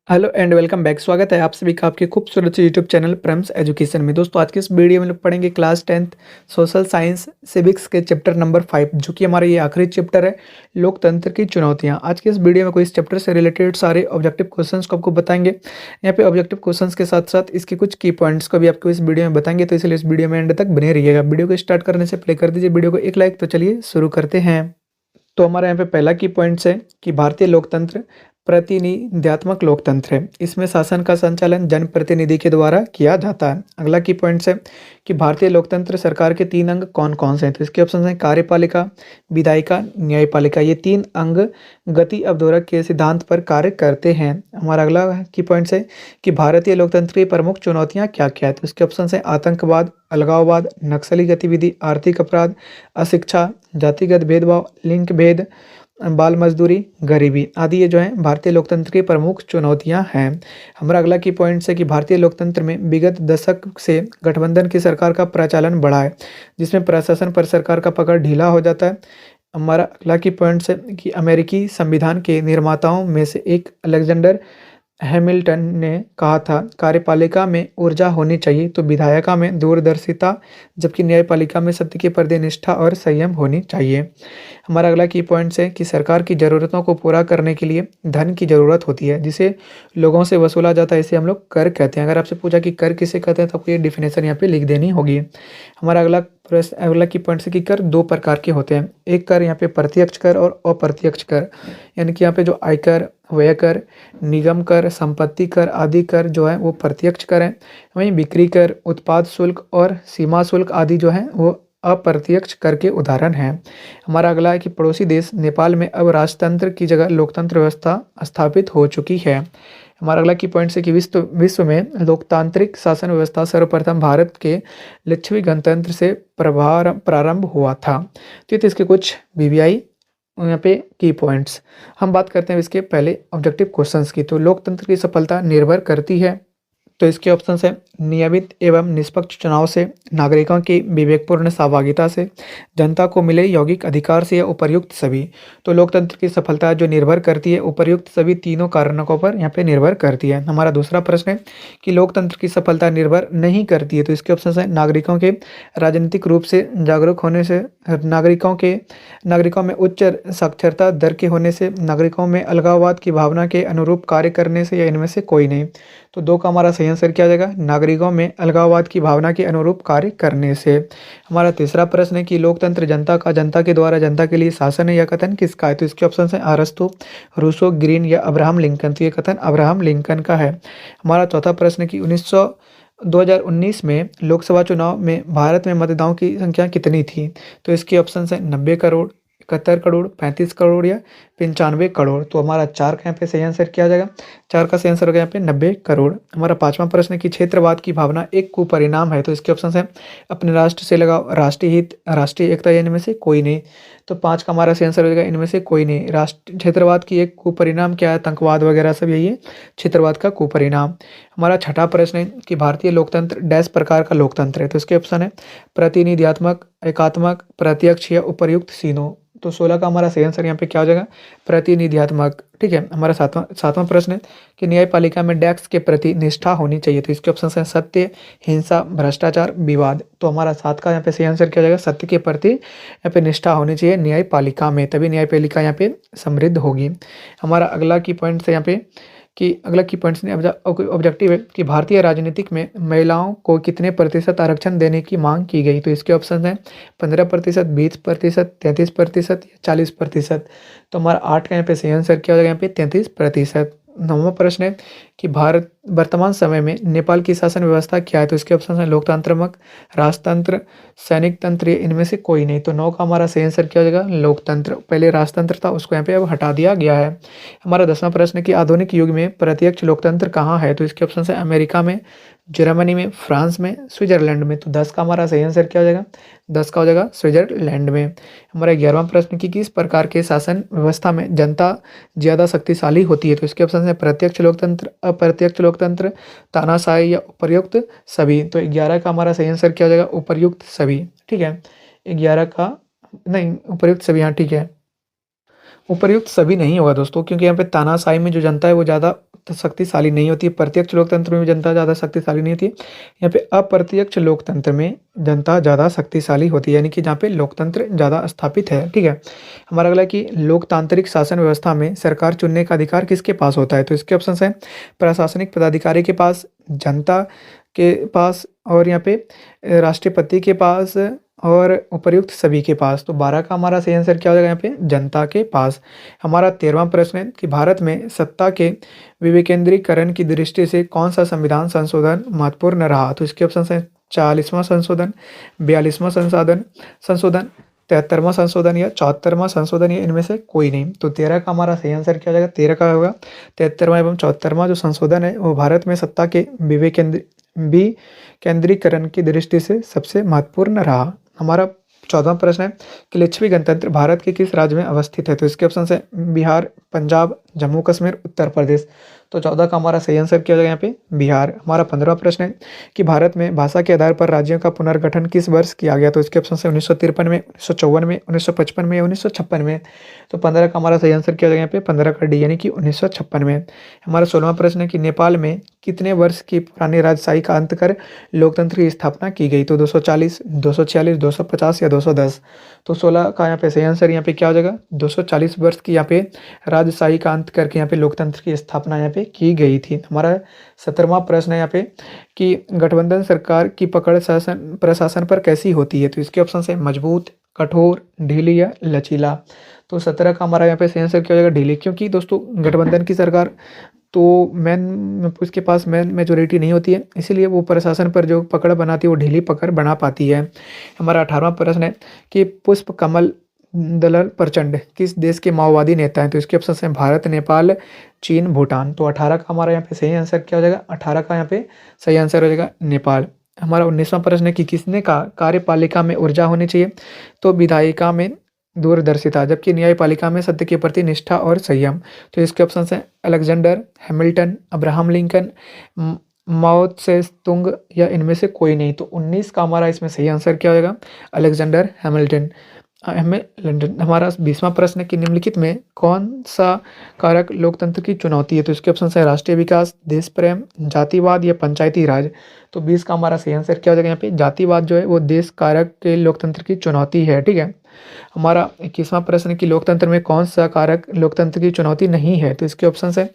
Hello and welcome back. स्वागत है आप सभी का आपके खूबसूरत से यूट्यूब चैनल प्रम्स एजुकेशन में। दोस्तों आज के इस वीडियो में लोग पढ़ेंगे class 10th social science civics के चैप्टर नंबर 5, जो कि हमारा ये आखिरी चैप्टर है, लोकतंत्र की चुनौतियां। आज के इस वीडियो में कोई इस चैप्टर से रिलेटेड सारे ऑब्जेक्टिव क्वेश्चंस को आपको बताएंगे। यहाँ पे ऑब्जेक्टिव क्वेश्चंस के साथ साथ इसके कुछ की पॉइंट्स को भी आपको इस वीडियो में बताएंगे, तो इसलिए इस वीडियो में एंड तक बने रहिएगा। वीडियो को स्टार्ट करने से पहले कर दीजिए वीडियो को एक लाइक। तो चलिए शुरू करते हैं। तो हमारे यहाँ पे पहला की पॉइंट्स है कि भारतीय लोकतंत्र प्रतिनिधित्वात्मक लोकतंत्र है। इसमें शासन का संचालन जनप्रतिनिधि के द्वारा किया जाता है। अगला की पॉइंट्स है कि भारतीय लोकतंत्र सरकार के 3 अंग कौन कौन से हैं। तो इसके ऑप्शन हैं कार्यपालिका, विधायिका, न्यायपालिका। ये 3 अंग गति अवरोधक के सिद्धांत पर कार्य करते हैं। हमारा अगला की पॉइंट्स है कि भारतीय लोकतंत्र की प्रमुख चुनौतियाँ क्या क्या है। तो इसके ऑप्शन हैं आतंकवाद, अलगाववाद, नक्सली गतिविधि, आर्थिक अपराध, अशिक्षा, जातिगत भेदभाव, लिंग भेद, बाल मजदूरी, गरीबी आदि ये जो है भारतीय लोकतंत्र की प्रमुख चुनौतियां हैं। हमारा अगला की पॉइंट है कि भारतीय लोकतंत्र में विगत दशक से गठबंधन की सरकार का प्रचलन बढ़ा है, जिसमें प्रशासन पर सरकार का पकड़ ढीला हो जाता है। हमारा अगला की पॉइंट है कि अमेरिकी संविधान के निर्माताओं में से एक अलेक्जेंडर हैमिल्टन ने कहा था, कार्यपालिका में ऊर्जा होनी चाहिए तो विधायिका में दूरदर्शिता, जबकि न्यायपालिका में सत्य के प्रति निष्ठा और संयम होनी चाहिए। हमारा अगला की पॉइंट्स है कि सरकार की ज़रूरतों को पूरा करने के लिए धन की ज़रूरत होती है, जिसे लोगों से वसूला जाता है। इसे हम लोग कर कहते हैं। अगर आपसे पूछा कि कर किसे कहते हैं तो आपको ये डिफिनेशन यहाँ पे लिख देनी होगी। हमारा अगला प्रश्न अगला की पॉइंट्स है कि कर 2 प्रकार के होते हैं। एक कर यहाँ पे प्रत्यक्ष कर और अप्रत्यक्ष कर, यानी कि यहाँ पे जो आयकर, व्यय कर, निगम कर, संपत्ति कर आदि कर जो है वो प्रत्यक्ष कर है। वहीं बिक्री कर, उत्पाद शुल्क और सीमा शुल्क आदि जो है वो अप्रत्यक्ष कर के उदाहरण हैं। हमारा अगला है कि पड़ोसी देश नेपाल में अब राजतंत्र की जगह लोकतंत्र व्यवस्था स्थापित हो चुकी है। हमारा अगला की पॉइंट है कि विश्व में लोकतांत्रिक शासन व्यवस्था सर्वप्रथम भारत के लिच्छवी गणतंत्र से प्रारंभ हुआ था। तो ये थे इसके कुछ बीबीआई यहाँ पे की पॉइंट्स। हम बात करते हैं इसके पहले ऑब्जेक्टिव क्वेश्चंस की। तो लोकतंत्र की सफलता निर्भर करती है, तो इसके ऑप्शन है नियमित एवं निष्पक्ष चुनाव से, नागरिकों की विवेकपूर्ण सहभागिता से, जनता को मिले यौगिक अधिकार से या उपर्युक्त सभी। तो लोकतंत्र की सफलता जो निर्भर करती है उपर्युक्त सभी तीनों कारणों पर यहाँ पे निर्भर करती है। हमारा दूसरा प्रश्न है कि लोकतंत्र की सफलता निर्भर नहीं करती है। तो इसके ऑप्शन है नागरिकों के राजनीतिक रूप से जागरूक होने से, नागरिकों में उच्च साक्षरता दर के होने से, नागरिकों में अलगाववाद की भावना के अनुरूप कार्य करने से, या इनमें से कोई नहीं। तो 2 का हमारा सही आंसर क्या आ जाएगा, नागरिकों में अलगाववाद की भावना के अनुरूप कार्य करने से। हमारा तीसरा प्रश्न है कि लोकतंत्र जनता का, जनता के द्वारा जनता के लिए शासन है, यह कथन किसका है। तो इसके ऑप्शन है अरस्तु, रूसो, ग्रीन या अब्राहम लिंकन। तो ये कथन अब्राहम लिंकन का है। हमारा चौथा प्रश्न है कि 2019 में लोकसभा चुनाव में भारत में मतदाताओं की संख्या कितनी थी। तो इसके ऑप्शन है 90 करोड़, 71 करोड़, 35 करोड़ या 95 करोड़। तो हमारा 4 का यहाँ पे सही आंसर क्या आ जाएगा, 4 का सही आंसर हो गया यहाँ पे 90 करोड़। हमारा पांचवा प्रश्न है कि क्षेत्रवाद की भावना एक कुपरिणाम है। तो इसके ऑप्शन है अपने राष्ट्र से लगाव, राष्ट्रीय हित, राष्ट्रीय एकता, या इनमें से कोई नहीं। तो 5 का हमारा सही आंसर हो जाएगा इनमें से कोई नहीं। राष्ट्र क्षेत्रवाद की एक कुपरिणाम क्या है, आतंकवाद वगैरह सब यही है क्षेत्रवाद का कुपरिणाम। हमारा छठा प्रश्न है कि भारतीय लोकतंत्र डैश प्रकार का लोकतंत्र है। तो इसके ऑप्शन है प्रतिनिधित्वात्मक, एकात्मक, प्रत्यक्ष या उपर्युक्त तीनों। तो 16 का हमारा सही आंसर यहाँ पे क्या हो जाएगा, प्रतिनिधित्वात्मक। ठीक है। हमारा सातवां प्रश्न है कि न्यायपालिका में डैक्स के प्रति निष्ठा होनी चाहिए। तो इसके ऑप्शन है सत्य, हिंसा, भ्रष्टाचार, विवाद। तो हमारा 7 का यहाँ पे सही आंसर क्या हो जाएगा, सत्य के प्रति यहाँ पे निष्ठा होनी चाहिए न्यायपालिका में, तभी न्यायपालिका यहाँ पे समृद्ध होगी। हमारा अगला की पॉइंट है यहाँ पे कि अगला की पॉइंट्स ने ऑब्जेक्टिव है कि भारतीय राजनीतिक में महिलाओं को कितने प्रतिशत आरक्षण देने की मांग की गई। तो इसके ऑप्शन हैं 15%, 20%, 33% या 40%। तो हमारा 8 का यहाँ पे सही आंसर क्या हो जाएगा, यहाँ पे 33%। 9वां प्रश्न है कि भारत वर्तमान समय में नेपाल की शासन व्यवस्था क्या है। तो इसके ऑप्शन है लोकतंत्रात्मक, राजतंत्र, सैनिक तंत्र, इनमें से कोई नहीं। तो 9 का हमारा सही आंसर क्या हो जाएगा, लोकतंत्र। पहले राजतंत्र था, उसको यहाँ पे अब हटा दिया गया है। हमारा 10वां प्रश्न है कि आधुनिक युग में प्रत्यक्ष लोकतंत्र कहाँ है। तो इसके ऑप्शन है अमेरिका में, जर्मनी में, फ्रांस में, स्विट्जरलैंड में। तो 10 का हमारा सही आंसर क्या हो जाएगा, 10 का हो जाएगा स्विट्जरलैंड में। हमारा 11वां प्रश्न कि किस प्रकार के शासन व्यवस्था में जनता ज़्यादा शक्तिशाली होती है। तो इसके ऑप्शन है प्रत्यक्ष लोकतंत्र, अप्रत्यक्ष लोकतंत्र, तानाशाही या उपर्युक्त सभी। तो 11 का हमारा सही आंसर क्या हो जाएगा, उपर्युक्त सभी। ठीक है। 11 का नहीं, उपर्युक्त सभी, हाँ ठीक है। उपर्युक्त सभी नहीं होगा दोस्तों, क्योंकि यहाँ पे तानाशाही में जो जनता है वो ज़्यादा शक्तिशाली नहीं होती है। प्रत्यक्ष लोकतंत्र में जनता ज़्यादा शक्तिशाली नहीं होती है। यहाँ पे अप्रत्यक्ष लोकतंत्र में जनता ज़्यादा शक्तिशाली होती है, यानी कि जहाँ पे लोकतंत्र ज़्यादा स्थापित है। ठीक है। हमारा अगला कि लोकतांत्रिक शासन व्यवस्था में सरकार चुनने का अधिकार किसके पास होता है? तो इसके ऑप्शन है प्रशासनिक पदाधिकारी के पास, जनता के पास, और यहाँ पे राष्ट्रपति के पास, और उपर्युक्त सभी के पास। तो 12 का हमारा सही आंसर क्या हो जाएगा यहाँ पे? जनता के पास। हमारा 13वां प्रश्न है कि भारत में सत्ता के विकेंद्रीकरण की दृष्टि से कौन सा संविधान संशोधन महत्वपूर्ण रहा? तो इसके ऑप्शन है 40वां संशोधन, 42वां संशोधन, 73वां संशोधन या 74वां संशोधन, या इनमें से कोई नहीं। तो 13 का हमारा सही आंसर क्या हो जाएगा? 13 का होगा 73वां एवं 74वां जो संशोधन है वो भारत में सत्ता के विकेंद्रीकरण की दृष्टि से सबसे महत्वपूर्ण रहा। हमारा 14वां प्रश्न है कि लिच्छवी गणतंत्र भारत के किस राज्य में अवस्थित है? तो इसके ऑप्शन है बिहार, पंजाब, जम्मू कश्मीर, उत्तर प्रदेश। तो 14 का हमारा सही आंसर क्या हो जाएगा यहाँ पे? बिहार। हमारा 15वां प्रश्न है कि भारत में भाषा के आधार पर राज्यों का पुनर्गठन किस वर्ष किया गया? तो इसके ऑप्शन है 1953 में, 1954 में, 1955 में या 1956 में। तो 15 का हमारा सही आंसर क्या हो जाएगा यहाँ पे? 15 का डी, यानी कि 1956 में। हमारा 16वां प्रश्न है कि नेपाल में कितने वर्ष की पुरानी राजशाही का अंत कर लोकतंत्र की स्थापना की गई? तो 240, 246, 250 या 210। तो 16 का यहाँ पे सही आंसर यहाँ पे क्या हो जाएगा? 240 वर्ष की यहाँ पे राजशाही का अंत करके यहाँ पे लोकतंत्र की स्थापना यहाँ पे की गई थी। हमारा 17वां प्रश्न है यहाँ पे कि गठबंधन सरकार की पकड़ प्रशासन पर कैसी होती है? तो इसके ऑप्शन है मजबूत, कठोर, ढीली या लचीला। तो 17 का हमारा यहाँ पे सही आंसर क्या हो जाएगा? ढीली, क्योंकि दोस्तों गठबंधन की सरकार तो उसके पास मैन मेजोरिटी नहीं होती है, इसीलिए वो प्रशासन पर जो पकड़ बनाती है वो ढीली पकड़ बना पाती है। हमारा 18वां प्रश्न है कि पुष्प कमल दलल प्रचंड किस देश के माओवादी नेता हैं? तो इसके ऑप्शन हैं भारत, नेपाल, चीन, भूटान। तो 18 का हमारा यहाँ पे सही आंसर क्या हो जाएगा? 18 का यहाँ पे सही आंसर हो जाएगा नेपाल। हमारा 19वां प्रश्न है कि किसने कहा कार्यपालिका में ऊर्जा होनी चाहिए? तो विधायिका में दूरदर्शिता, जबकि न्यायपालिका में सत्य के प्रति निष्ठा और संयम। तो इसके ऑप्शन हैं अलेक्जेंडर हैमिल्टन, अब्राहम लिंकन, माओ त्से तुंग या इनमें से कोई नहीं। तो 19 का हमारा इसमें सही आंसर क्या हो जाएगा? Alexander Hamilton. हमारा 20वां प्रश्न है कि निम्नलिखित में कौन सा कारक लोकतंत्र की चुनौती है? तो इसके ऑप्शन है राष्ट्रीय विकास, देश प्रेम, जातिवाद या पंचायती राज। तो 20 का हमारा सही आंसर क्या हो जाएगा यहाँ पे? जातिवाद जो है वो देश कारक के लोकतंत्र की चुनौती है। ठीक है। हमारा 21वां प्रश्न कि लोकतंत्र में कौन सा कारक लोकतंत्र की चुनौती नहीं है? तो इसके ऑप्शन है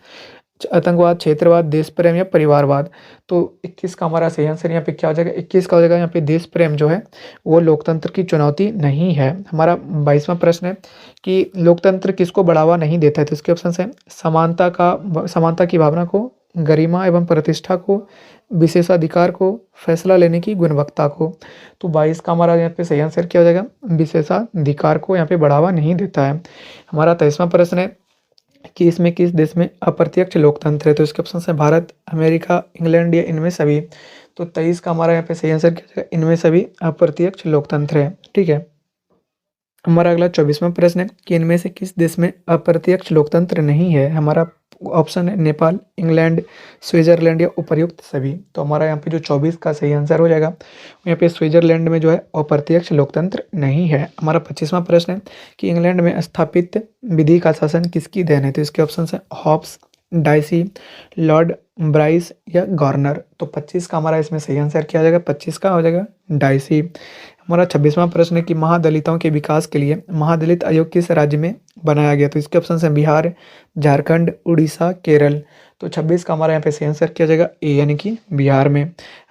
आतंकवाद, क्षेत्रवाद, देश प्रेम या परिवारवाद। तो 21 का हमारा सही आंसर यहाँ पे क्या हो जाएगा? 21 का हो जाएगा यहाँ पे देश प्रेम जो है वो लोकतंत्र की चुनौती नहीं है। हमारा 22वां प्रश्न है कि लोकतंत्र किसको बढ़ावा नहीं देता है? तो इसके ऑप्शन है समानता की भावना को, गरिमा एवं प्रतिष्ठा को, विशेषाधिकार को, फैसला लेने की गुणवत्ता को। तो 22 का हमारा यहाँ पे सही आंसर क्या हो जाएगा? विशेषाधिकार को यहाँ पे बढ़ावा नहीं देता है। हमारा 23वां प्रश्न है कि इसमें किस देश में अप्रत्यक्ष लोकतंत्र है? तो इसके ऑप्शन है भारत, अमेरिका, इंग्लैंड या इनमें सभी। तो 23 का हमारा यहाँ पे सही आंसर क्या हो जाएगा? इनमें सभी अप्रत्यक्ष लोकतंत्र है। ठीक है। हमारा अगला 24वां प्रश्न है कि इनमें से किस देश में अप्रत्यक्ष लोकतंत्र नहीं है? हमारा ऑप्शन है नेपाल, इंग्लैंड, स्विट्जरलैंड या उपर्युक्त सभी। तो हमारा यहाँ पे जो 24 का सही आंसर हो जाएगा यहाँ पे स्विट्जरलैंड में जो है अप्रत्यक्ष लोकतंत्र नहीं है। हमारा 25वां प्रश्न है कि इंग्लैंड में स्थापित विधि का शासन किसकी देन है? तो इसके ऑप्शन है हॉब्स, डाइसी, लॉर्ड ब्राइस या गवर्नर। तो 25 का हमारा इसमें सही आंसर क्या हो जाएगा? 25 का हो जाएगा डाइसी। हमारा 26वां प्रश्न है कि महादलितों के विकास के लिए महादलित आयोग किस राज्य में बनाया गया? तो इसके ऑप्शन है बिहार, झारखंड, उड़ीसा, केरल। तो 26 का हमारा यहाँ पे सही आंसर क्या हो जाएगा? ए, यानी कि बिहार में।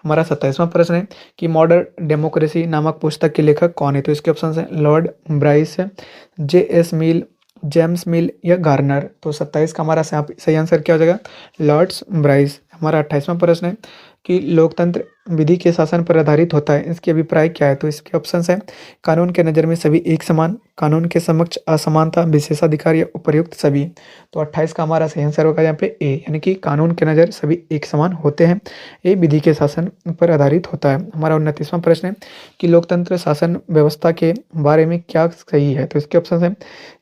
हमारा 27वां प्रश्न है कि मॉडर्न डेमोक्रेसी नामक पुस्तक के लेखक कौन है? तो इसके ऑप्शन है लॉर्ड ब्राइस, जे.एस. मिल, जेम्स मिल या गार्नर। तो 27 का हमारा सही आंसर क्या हो जाएगा? Lords Bryce. हमारा 28वां प्रश्न है कि लोकतंत्र विधि के शासन पर आधारित होता है, इसके अभिप्राय क्या है? तो इसके ऑप्शंस हैं कानून के नज़र में सभी एक समान, कानून के समक्ष असमानता, विशेषाधिकार या उपर्युक्त सभी। तो 28 का हमारा सही आंसर होगा यहाँ पे ए, यानी कि कानून के नज़र सभी एक समान होते हैं, ये विधि के शासन पर आधारित होता है। हमारा 29वां प्रश्न है कि लोकतंत्र शासन व्यवस्था के बारे में क्या सही है? तो इसके ऑप्शन है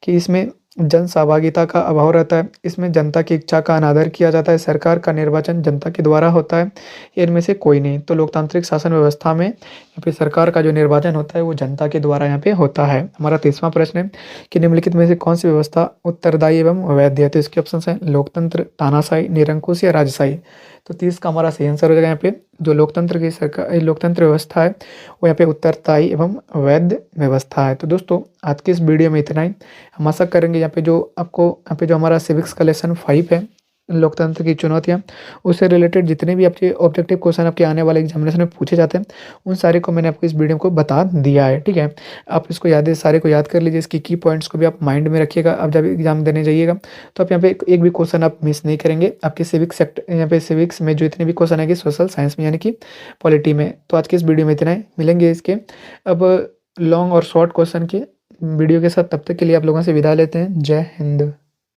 कि इसमें जन सहभागिता का अभाव रहता है, इसमें जनता की इच्छा का अनादर किया जाता है, सरकार का निर्वाचन जनता के द्वारा होता है, इनमें से कोई नहीं। तो लोकतांत्रिक शासन व्यवस्था में यहाँ पे सरकार का जो निर्वाचन होता है वो जनता के द्वारा यहाँ पे होता है। हमारा 30वां प्रश्न है कि निम्नलिखित में से कौन सी व्यवस्था उत्तरदायी एवं वैध है? तो इसके ऑप्शन हैं लोकतंत्र, तानाशाही, निरंकुश या राजशाही। तो 30 का हमारा सही आंसर हो जाएगा यहाँ पे। जो लोकतंत्र की सरकार लोकतंत्र व्यवस्था है वो यहाँ पे उत्तरदायी एवं वैध व्यवस्था है। तो दोस्तों आज की इस वीडियो में इतना ही। हम आशा करेंगे यहाँ पे जो आपको यहाँ पे जो हमारा सिविक्स का लेसन 5 है लोकतंत्र की चुनौतियाँ, उससे रिलेटेड जितने भी आपके ऑब्जेक्टिव क्वेश्चन आपके आने वाले एग्जामिनेशन में पूछे जाते हैं उन सारे को मैंने आपको इस वीडियो को बता दिया है। ठीक है, आप इसको सारे को याद कर लीजिए, इसकी की पॉइंट्स को भी आप माइंड में रखिएगा। आप जब एग्जाम देने जाइएगा तो आप यहाँ पे एक भी क्वेश्चन आप मिस नहीं करेंगे। आपके सिविक्स सेक्टर यहाँ पे सिविक्स में जो इतने भी क्वेश्चन आएंगे सोशल साइंस में यानी कि पॉलिटी में। तो आज की इस वीडियो में इतना ही, मिलेंगे इसके अब लॉन्ग और शॉर्ट क्वेश्चन के वीडियो के साथ। तब तक के लिए आप लोगों से विदा लेते हैं। जय हिंद।